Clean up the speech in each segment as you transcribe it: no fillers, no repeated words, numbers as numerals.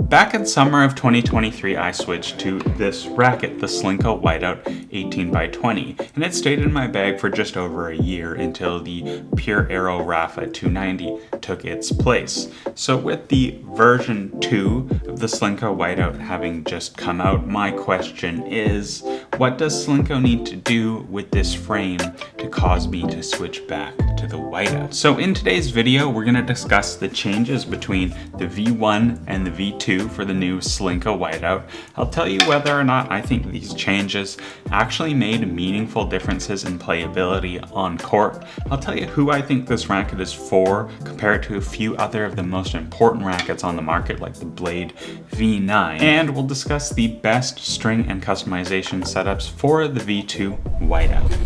Back in summer of 2023, I switched to this racket, the Solinco Whiteout 18x20, and it stayed in my bag for just over a year until the Pure Aero Rafa 290 took its place. So with the version 2 of the Solinco Whiteout having just come out, my question is, what does Solinco need to do with this frame to cause me to switch back to the Whiteout? So in today's video, we're going to discuss the changes between the V1 and the V2 for the new Solinco Whiteout. I'll tell you whether or not I think these changes actually made meaningful differences in playability on court. I'll tell you who I think this racket is for compared to a few other of the most important rackets on the market like the Blade V9. And we'll discuss the best string and customization setups for the V2 Whiteout.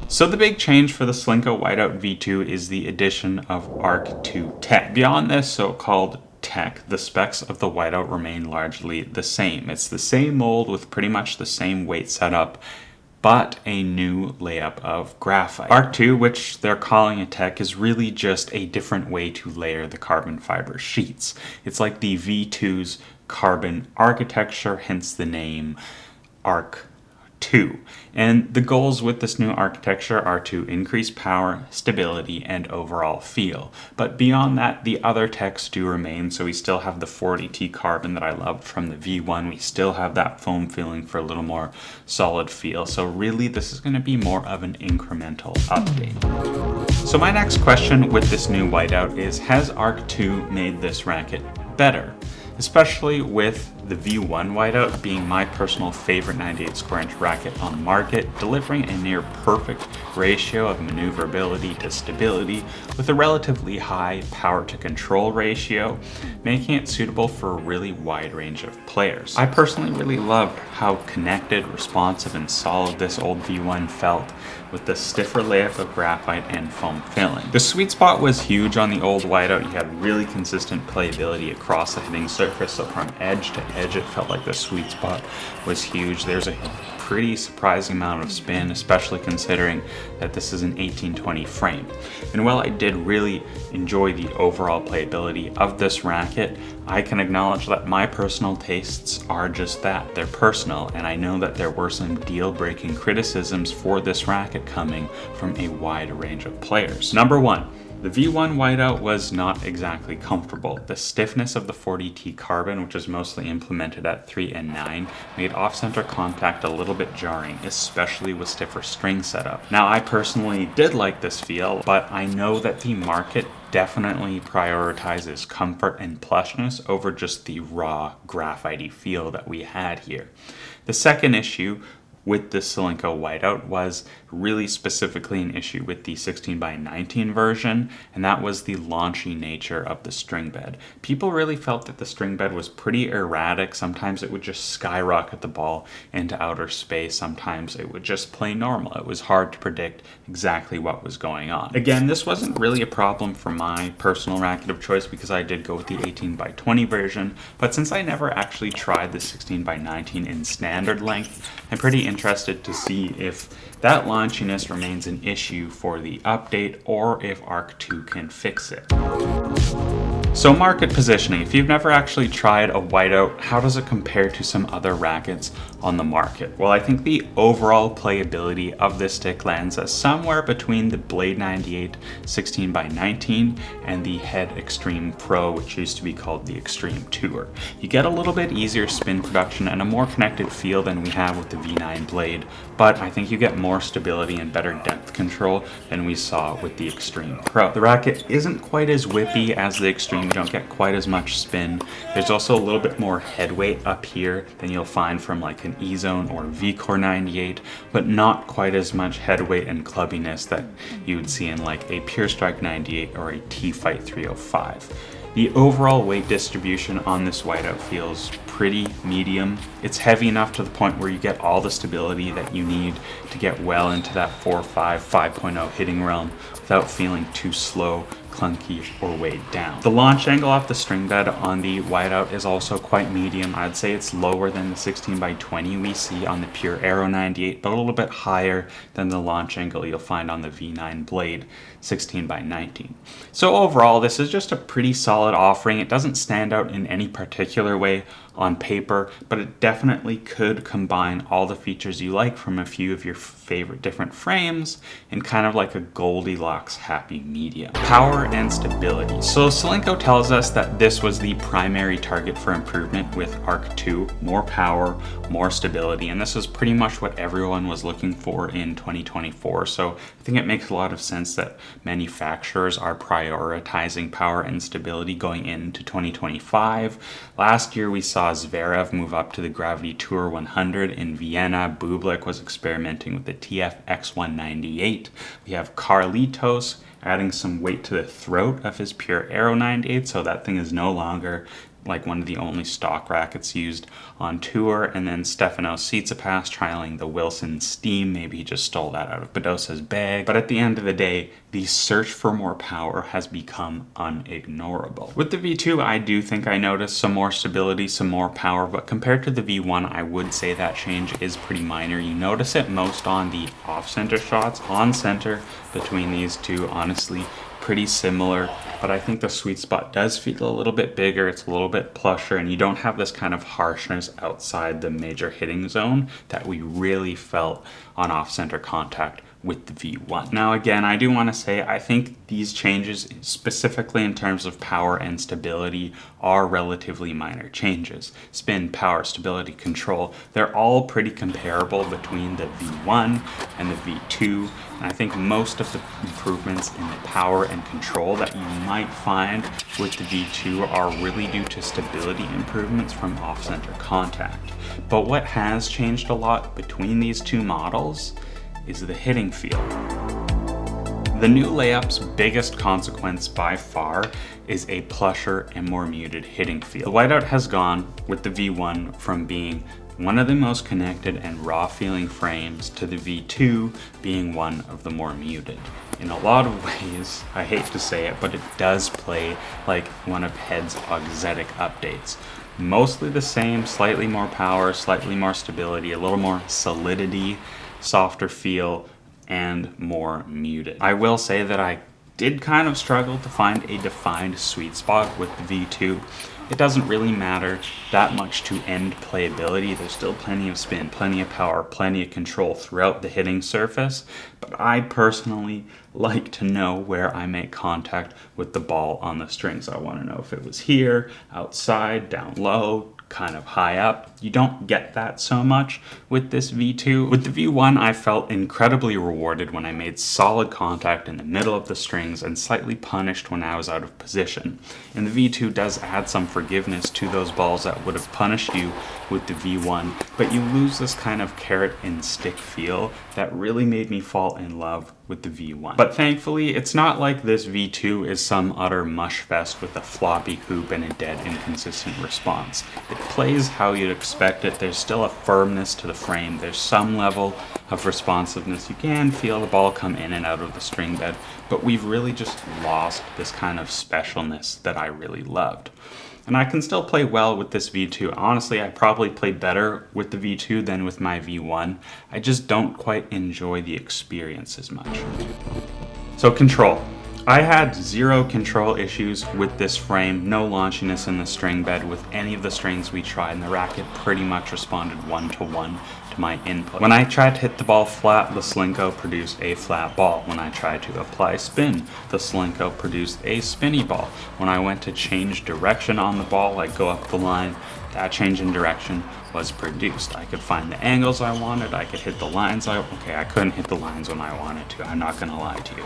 So the big change for the Solinco Whiteout V2 is the addition of ARC2 tech. Beyond this so-called tech, the specs of the Whiteout remain largely the same. It's the same mold with pretty much the same weight setup, but a new layup of graphite. ARC2, which they're calling a tech, is really just a different way to layer the carbon fiber sheets. It's like the V2's carbon architecture, hence the name ARC2. And the goals with this new architecture are to increase power, stability, and overall feel. But beyond that, the other techs do remain. So we still have the 40T carbon that I loved from the V1. We still have that foam feeling for a little more solid feel. So really, this is going to be more of an incremental update. So my next question with this new Whiteout is, has ARC2 made this racket better? Especially with the V1 Whiteout being my personal favorite 98 square inch racket on the market, delivering a near perfect ratio of maneuverability to stability with a relatively high power to control ratio, making it suitable for a really wide range of players. I personally really loved how connected, responsive, and solid this old V1 felt with the stiffer layup of graphite and foam filling. The sweet spot was huge on the old Whiteout. You had really consistent playability across the hitting surface, so from edge to edge it felt like the sweet spot was huge. There's a pretty surprising amount of spin, especially considering that this is an 1820 frame. And while I did really enjoy the overall playability of this racket, I can acknowledge that my personal tastes are just that. They're personal, and I know that there were some deal-breaking criticisms for this racket coming from a wide range of players. Number one, the V1 Whiteout was not exactly comfortable. The stiffness of the 40T carbon, which is mostly implemented at 3 and 9, made off-center contact a little bit jarring, especially with stiffer string setup. Now, I personally did like this feel, but I know that the market definitely prioritizes comfort and plushness over just the raw graphite-y feel that we had here. The second issue with the Solinco Whiteout was really specifically an issue with the 16x19 version, and that was the launchy nature of the string bed. People really felt that the string bed was pretty erratic. Sometimes it would just skyrocket the ball into outer space. Sometimes it would just play normal. It was hard to predict exactly what was going on. Again, this wasn't really a problem for my personal racket of choice because I did go with the 18x20 version, but since I never actually tried the 16x19 in standard length, I'm pretty interested to see if that launchiness remains an issue for the update or if ARC2 can fix it. So market positioning, if you've never actually tried a Whiteout, how does it compare to some other rackets on the market? Well, I think the overall playability of this stick lands as somewhere between the Blade 98 16x19 and the Head Extreme Pro, which used to be called the Extreme Tour. You get a little bit easier spin production and a more connected feel than we have with the V9 Blade, but I think you get more stability and better depth control than we saw with the Extreme Pro. The racket isn't quite as whippy as the Extreme. You don't get quite as much spin. There's also a little bit more head weight up here than you'll find from like an E-Zone or V-Core 98, but not quite as much head weight and clubbiness that you would see in like a Pure Strike 98 or a T-Fight 305. The overall weight distribution on this Whiteout feels pretty medium. It's heavy enough to the point where you get all the stability that you need to get well into that 4.5, 5.0 hitting realm without feeling too slow, clunky or weighed down. The launch angle off the string bed on the Whiteout is also quite medium. I'd say it's lower than the 16x20 we see on the Pure Aero 98, but a little bit higher than the launch angle you'll find on the V9 Blade 16x19. So overall, this is just a pretty solid offering. It doesn't stand out in any particular way on paper, but it definitely could combine all the features you like from a few of your favorite different frames in kind of like a Goldilocks happy medium. Power and stability. So Solinco tells us that this was the primary target for improvement with Arc 2, more power, more stability, and this is pretty much what everyone was looking for in 2024. So I think it makes a lot of sense that manufacturers are prioritizing power and stability going into 2025. Last year we saw Zverev move up to the Gravity Tour 100 in Vienna. Bublik was experimenting with the TF X198. We have Carlitos adding some weight to the throat of his Pure Aero 98, so that thing is no longer like one of the only stock rackets used on tour. And then Stefanos Tsitsipas trialing the Wilson Steam. Maybe he just stole that out of Badosa's bag. But at the end of the day, the search for more power has become unignorable. With the V2, I do think I noticed some more stability, some more power, but compared to the V1, I would say that change is pretty minor. You notice it most on the off-center shots. On center between these two, honestly, pretty similar, but I think the sweet spot does feel a little bit bigger, it's a little bit plusher, and you don't have this kind of harshness outside the major hitting zone that we really felt on off-center contact with the V1. Now again, I do want to say I think these changes, specifically in terms of power and stability, are relatively minor changes. Spin, power, stability, control, they're all pretty comparable between the V1 and the V2. And I think most of the improvements in the power and control that you might find with the V2 are really due to stability improvements from off-center contact. But what has changed a lot between these two models is the hitting feel. The new layup's biggest consequence by far is a plusher and more muted hitting feel. The Whiteout has gone with the V1 from being one of the most connected and raw feeling frames to the V2 being one of the more muted. In a lot of ways, I hate to say it, but it does play like one of Head's auxetic updates. Mostly the same, slightly more power, slightly more stability, a little more solidity, softer feel, and more muted. I will say that I did kind of struggle to find a defined sweet spot with the V2. It doesn't really matter that much to end playability. There's still plenty of spin, plenty of power, plenty of control throughout the hitting surface, but I personally like to know where I make contact with the ball on the strings. I want to know if it was here, outside, down low, kind of high up. You don't get that so much with this V2. With the V1, I felt incredibly rewarded when I made solid contact in the middle of the strings and slightly punished when I was out of position. And the V2 does add some forgiveness to those balls that would have punished you with the V1, but you lose this kind of carrot and stick feel that really made me fall in love with the V1. But thankfully, it's not like this V2 is some utter mush fest with a floppy hoop and a dead inconsistent response. It plays how you'd expect it. There's still a firmness to the frame. There's some level of responsiveness. You can feel the ball come in and out of the string bed, but we've really just lost this kind of specialness that I really loved. And I can still play well with this V2. Honestly, I probably played better with the V2 than with my V1. I just don't quite enjoy the experience as much. So control. I had zero control issues with this frame, no launchiness in the string bed with any of the strings we tried, and the racket pretty much responded one-to-one to my input. When I tried to hit the ball flat, the Solinco produced a flat ball. When I tried to apply spin, the Solinco produced a spinny ball. When I went to change direction on the ball, like go up the line, that change in direction was produced. I could find the angles I wanted, I could hit the lines I couldn't hit the lines when I wanted to, I'm not gonna lie to you.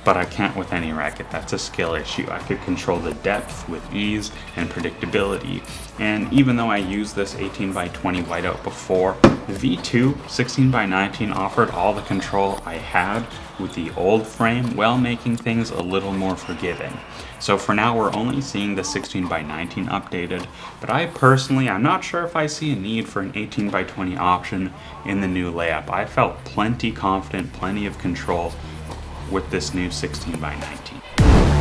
But I can't with any racket. That's a skill issue. I could control the depth with ease and predictability. And even though I used this 18x20 whiteout before, the V2 16x19 offered all the control I had with the old frame while making things a little more forgiving. So for now, we're only seeing the 16x19 updated, but I'm not sure if I see a need for an 18x20 option in the new layup. I felt plenty confident, plenty of control with this new 16x19.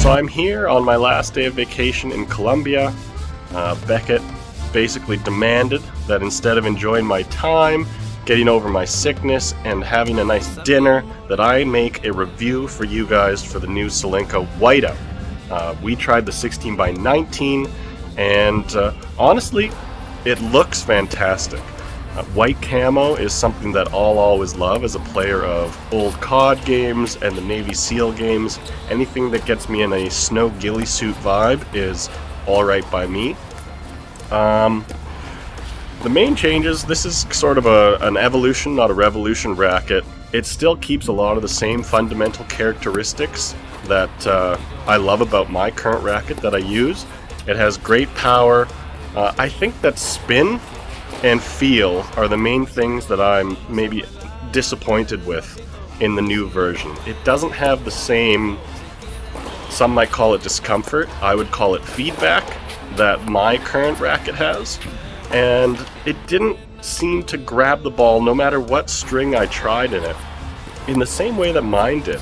So I'm here on my last day of vacation in Colombia. Beckett basically demanded that instead of enjoying my time, getting over my sickness, and having a nice dinner, that I make a review for you guys for the new Solinco Whiteout. We tried the 16 by 19, and honestly, it looks fantastic. White camo is something that I'll always love as a player of old COD games and the Navy SEAL games. Anything that gets me in a snow ghillie suit vibe is alright by me. The main changes, this is sort of an evolution, not a revolution racket. It still keeps a lot of the same fundamental characteristics that I love about my current racket that I use. It has great power. I think that spin and feel are the main things that I'm maybe disappointed with in the new version. It doesn't have the same, some might call it discomfort, I would call it feedback, that my current racket has. And it didn't seem to grab the ball no matter what string I tried in it, in the same way that mine did.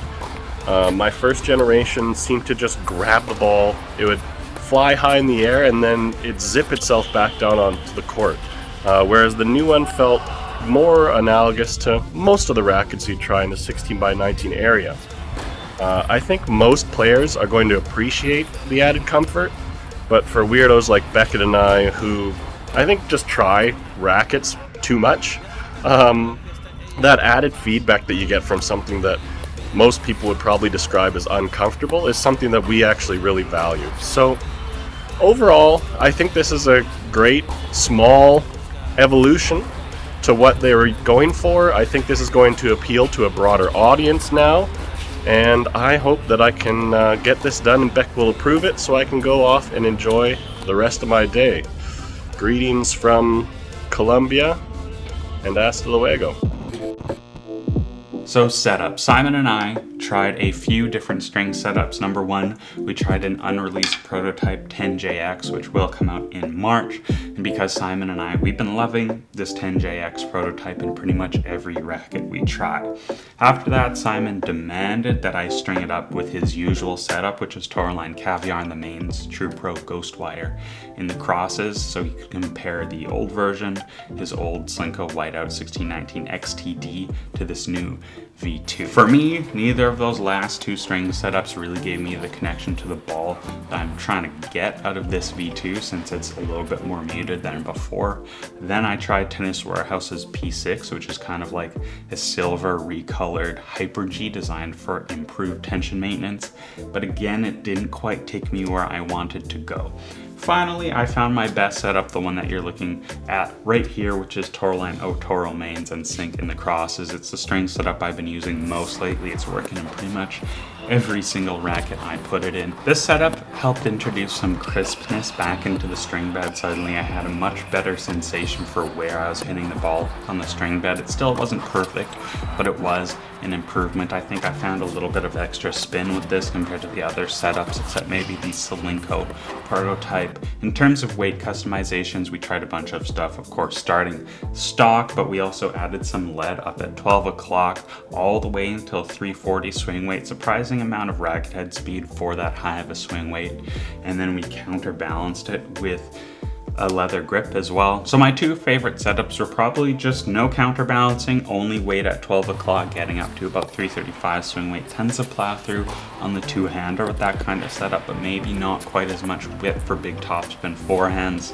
My first generation seemed to just grab the ball, it would fly high in the air and then it'd zip itself back down onto the court. Whereas the new one felt more analogous to most of the rackets you try in the 16 by 19 area. I think most players are going to appreciate the added comfort, but for weirdos like Beckett and I, who I think just try rackets too much, that added feedback that you get from something that most people would probably describe as uncomfortable is something that we actually really value. So overall, I think this is a great small evolution to what they were going for. I think this is going to appeal to a broader audience now, and I hope that I can get this done and Beck will approve it so I can go off and enjoy the rest of my day. Greetings from Colombia, and hasta luego. So setup. Simon and I tried a few different string setups. Number one, we tried an unreleased prototype 10JX, which will come out in March. And because Simon and I, we've been loving this 10JX prototype in pretty much every racket we try. After that, Simon demanded that I string it up with his usual setup, which is Tourmaline Caviar in the mains, True Pro Ghost Wire in the crosses, so he could compare the old version, his old Solinco Whiteout 1619 XTD, to this new V2. For me, neither of those last two string setups really gave me the connection to the ball that I'm trying to get out of this V2, since it's a little bit more muted than before. Then I tried Tennis Warehouse's P6, which is kind of like a silver recolored Hyper G designed for improved tension maintenance, but again, it didn't quite take me where I wanted to go. Finally, I found my best setup, the one that you're looking at right here, which is Tourmaline Otoro mains and sync in the crosses. It's the string setup I've been using most lately. It's working in pretty much every single racket I put it in. This setup helped introduce some crispness back into the string bed. Suddenly I had a much better sensation for where I was hitting the ball on the string bed. It still wasn't perfect, but it was an improvement. I think I found a little bit of extra spin with this compared to the other setups, except maybe the Solinco prototype. In terms of weight customizations, we tried a bunch of stuff, of course, starting stock, but we also added some lead up at 12 o'clock all the way until 340 swing weight. Surprising amount of racket head speed for that high of a swing weight. And then we counterbalanced it with a leather grip as well. So my two favorite setups were probably just no counterbalancing, only weight at 12 o'clock, getting up to about 335 swing weight. Tends to plow through on the two-hander with that kind of setup, but maybe not quite as much whip for big topspin forehands.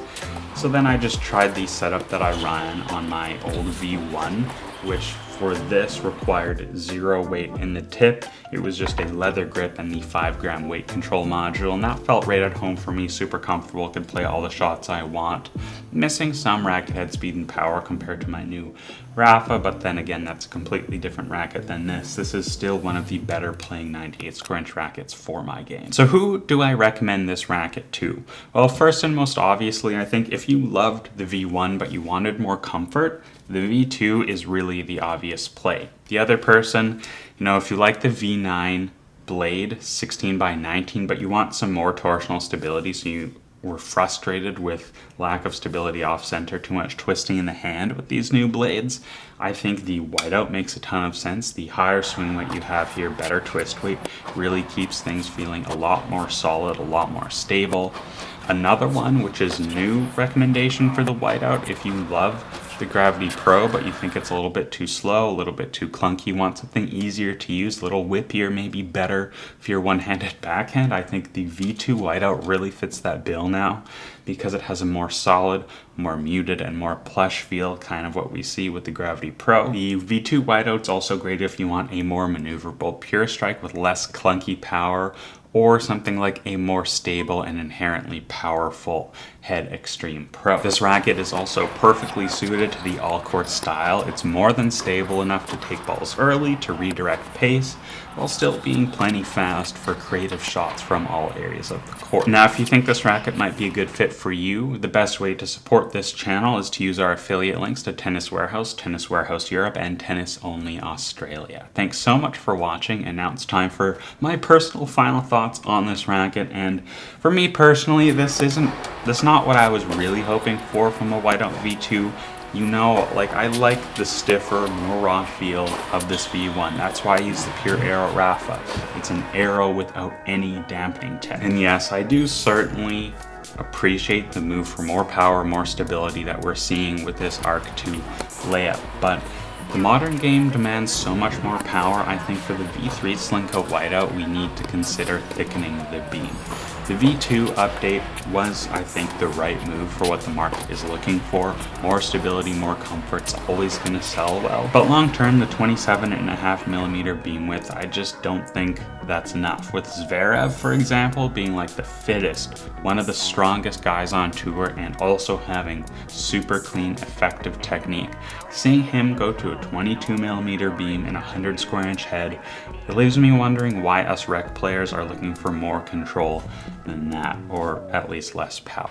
So then I just tried the setup that I ran on my old V1, which for this required 0 weight in the tip. It was just a leather grip and the 5-gram weight control module, and that felt right at home for me, super comfortable, could play all the shots I want. Missing some racket head speed and power compared to my new Rafa, but then again, that's a completely different racket than this. This is still one of the better playing 98 square inch rackets for my game. So who do I recommend this racket to? Well, first and most obviously, I think if you loved the V1 but you wanted more comfort, the V2 is really the obvious play. The other person, if you like the V9 blade 16 by 19, but you want some more torsional stability, so you were frustrated with lack of stability off center, too much twisting in the hand with these new blades, I think the whiteout makes a ton of sense. The higher swing weight you have here, better twist weight, really keeps things feeling a lot more solid, a lot more stable. Another one, which is new recommendation for the whiteout, if you love the Gravity Pro, but you think it's a little bit too slow, a little bit too clunky, want something easier to use, a little whippier, maybe better for your one-handed backhand, I think the V2 whiteout really fits that bill now because it has a more solid, more muted, and more plush feel, kind of what we see with the Gravity Pro. The V2 whiteout's also great if you want a more maneuverable pure strike with less clunky power, or something like a more stable and inherently powerful Head Extreme Pro. This racket is also perfectly suited to the all-court style. It's more than stable enough to take balls early, to redirect pace, while still being plenty fast for creative shots from all areas of the court. Now, if you think this racket might be a good fit for you, the best way to support this channel is to use our affiliate links to Tennis Warehouse, Tennis Warehouse Europe, and Tennis Only Australia. Thanks so much for watching, and now it's time for my personal final thoughts on this racket. And for me personally, this not what I was really hoping for from a Whiteout V2. You know, like, I like the stiffer, more raw feel of this V1. That's why I use the Pure Aero Rafa. It's an Aero without any dampening tech. And yes, I do certainly appreciate the move for more power, more stability that we're seeing with this Arc 2 layup, but the modern game demands so much more power. I think for the V3 Solinco Whiteout, we need to consider thickening the beam. The V2 update was, I think, the right move for what the market is looking for. More stability, more comfort's always going to sell well. But long term, the 27.5mm beam width, I just don't think that's enough. With Zverev, for example, being like the fittest, one of the strongest guys on tour, and also having super clean, effective technique, seeing him go to a 22mm beam and a 100 square inch head, it leaves me wondering why us rec players are looking for more control than that, or at least less power.